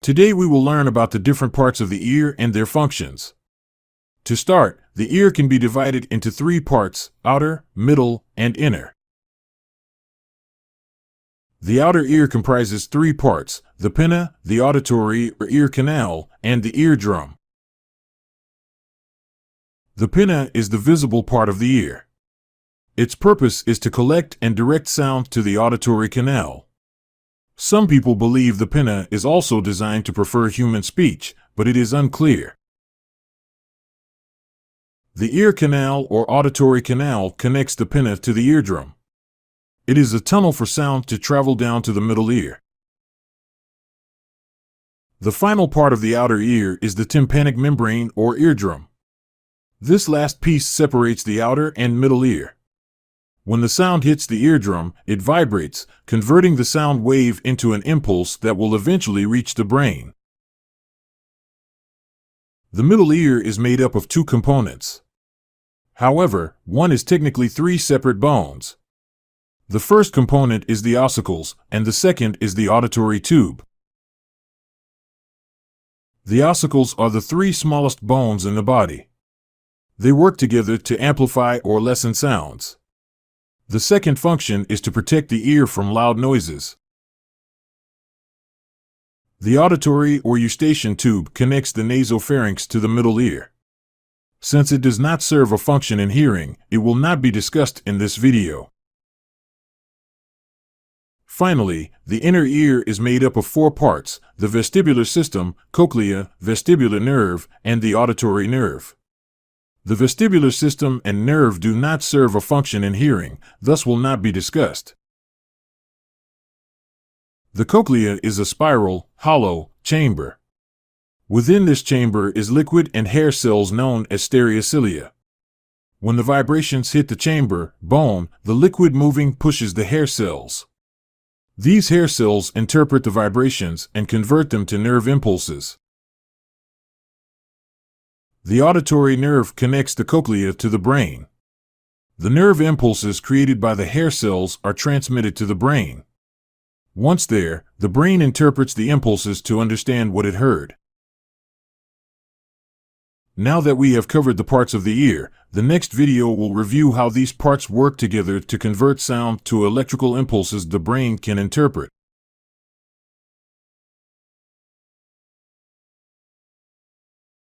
Today we will learn about the different parts of the ear and their functions. To start, the ear can be divided into three parts: outer, middle, and inner. The outer ear comprises three parts: the pinna, the auditory or ear canal, and the eardrum. The pinna is the visible part of the ear. Its purpose is to collect and direct sound to the auditory canal. Some people believe the pinna is also designed to prefer human speech, but it is unclear. The ear canal or auditory canal connects the pinna to the eardrum. It is a tunnel for sound to travel down to the middle ear. The final part of the outer ear is the tympanic membrane or eardrum. This last piece separates the outer and middle ear. When the sound hits the eardrum, it vibrates, converting the sound wave into an impulse that will eventually reach the brain. The middle ear is made up of two components. However, one is technically three separate bones. The first component is the ossicles, and the second is the auditory tube. The ossicles are the three smallest bones in the body. They work together to amplify or lessen sounds. The second function is to protect the ear from loud noises. The auditory or eustachian tube connects the nasopharynx to the middle ear. Since it does not serve a function in hearing, it will not be discussed in this video. Finally, the inner ear is made up of four parts: the vestibular system, cochlea, vestibular nerve, and the auditory nerve. The vestibular system and nerve do not serve a function in hearing, thus will not be discussed. The cochlea is a spiral, hollow chamber. Within this chamber is liquid and hair cells known as stereocilia. When the vibrations hit the chamber, bone, the liquid moving pushes the hair cells. These hair cells interpret the vibrations and convert them to nerve impulses. The auditory nerve connects the cochlea to the brain. The nerve impulses created by the hair cells are transmitted to the brain. Once there, the brain interprets the impulses to understand what it heard. Now that we have covered the parts of the ear, the next video will review how these parts work together to convert sound to electrical impulses the brain can interpret.